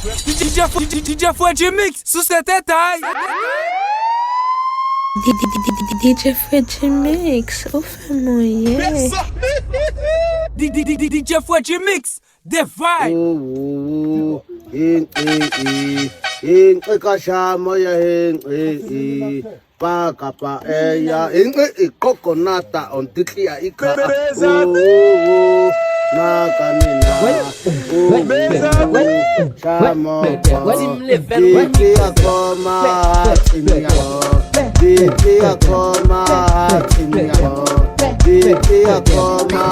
DJ FRE GMIX SOUSE TETAY. DJ FRE GMIX, au fameux, yeah. DJ FRE GMIX, the vibe. Pakapa eya coconata on tikia ika makanina chamo tikia koma tinia tikia koma tinia tikia koma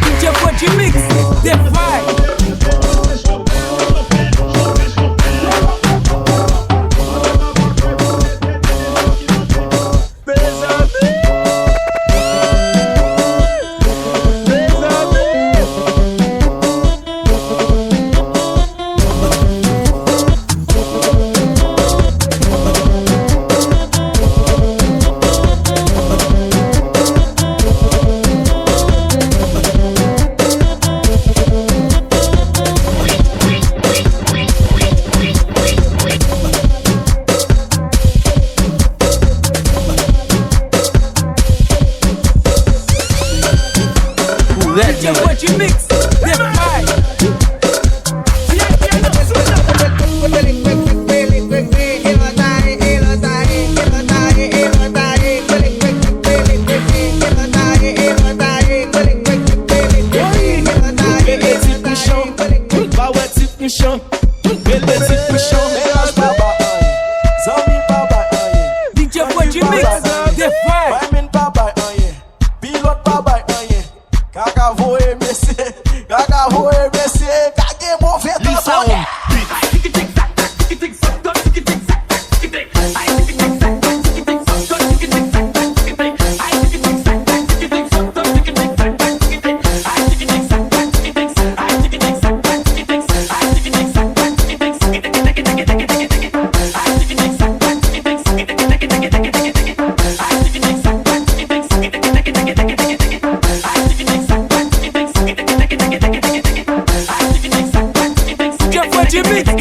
DJ FRE GMIX, the vibe. DJ FRE GMIX, the vibe. GMIX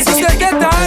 SOUSE TETAY.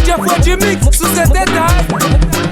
FRE GMIX SOUSE TETAY.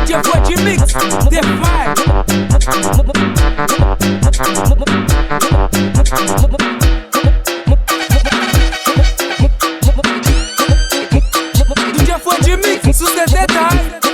DJ FRE GMIX, the vibe. DJ FRE GMIX SOUSE TETAY.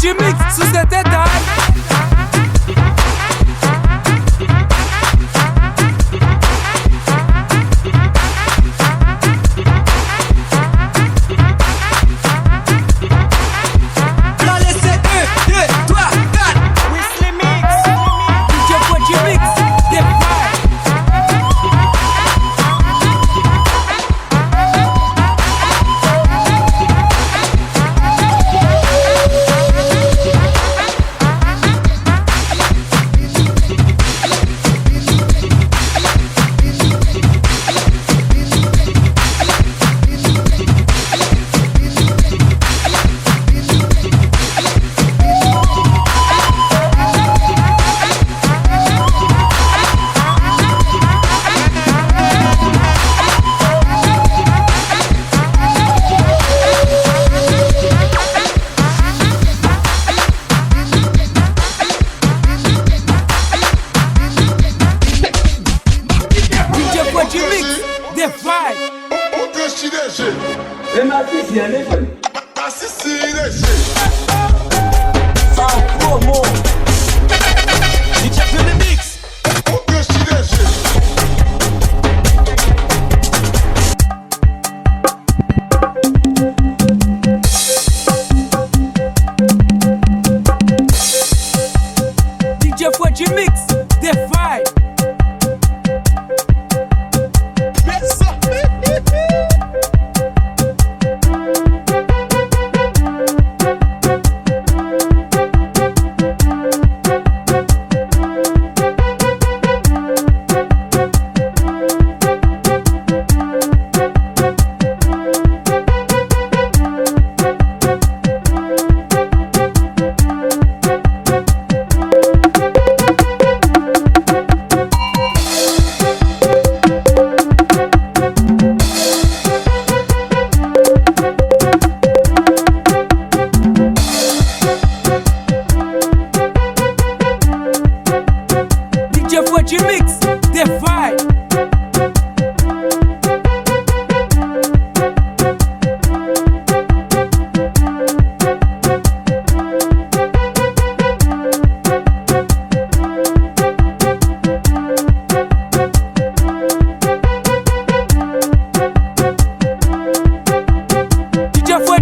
GMIX SOUSE TETAY.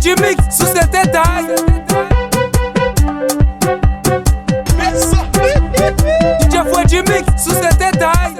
GMIX SOUSE TETAY. FRE GMIX SOUSE TETAY.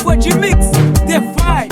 FRE GMIX DeFi.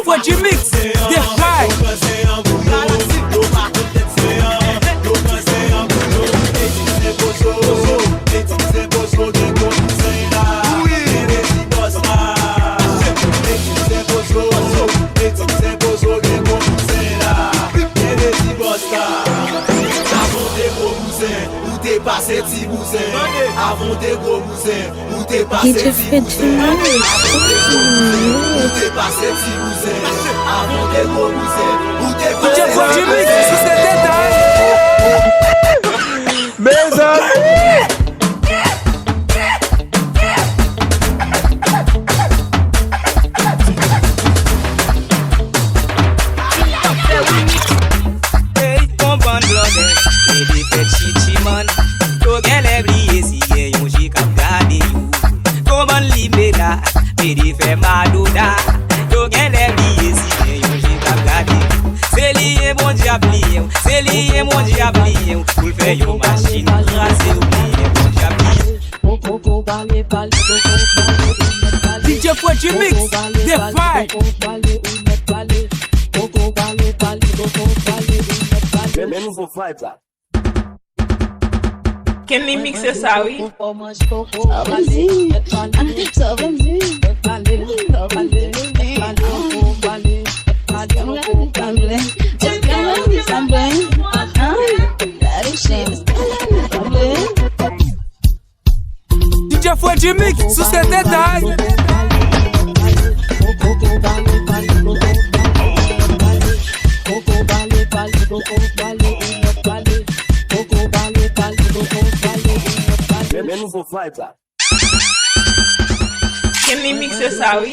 FRE GMIX DeFi. Avant des gros bousins, où t'es passé DJ FRE GMIX. où t'es passé petit bousins, avant des gros bousins, où t'es passé FRE GMIX SOUSE TETAY. Mes amis. Hey, on band blogger, et des fêtes chichi man. To gen lè bliye si gen yon chi kap gade you. Koman libe la, me di fè malouda. To gen lè bliye si gen yon chi kap gade you. Se liye mon diable liye, se liye mon diable liye. Pou l'fè machine rasé oublié mon chapitre. DJ FRE GMIX, the vibe. Même nouveau vibe là. Quem me mixa sabe? DJ FRE GMIX SOUSE TETAY. Même nouveau vibe là. Quem me mixa sabe?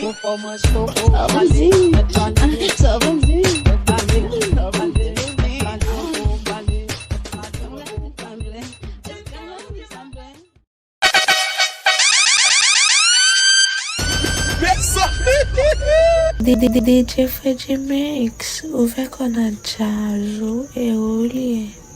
DJ FRE GMIX, o vê quando a chaje é olhe.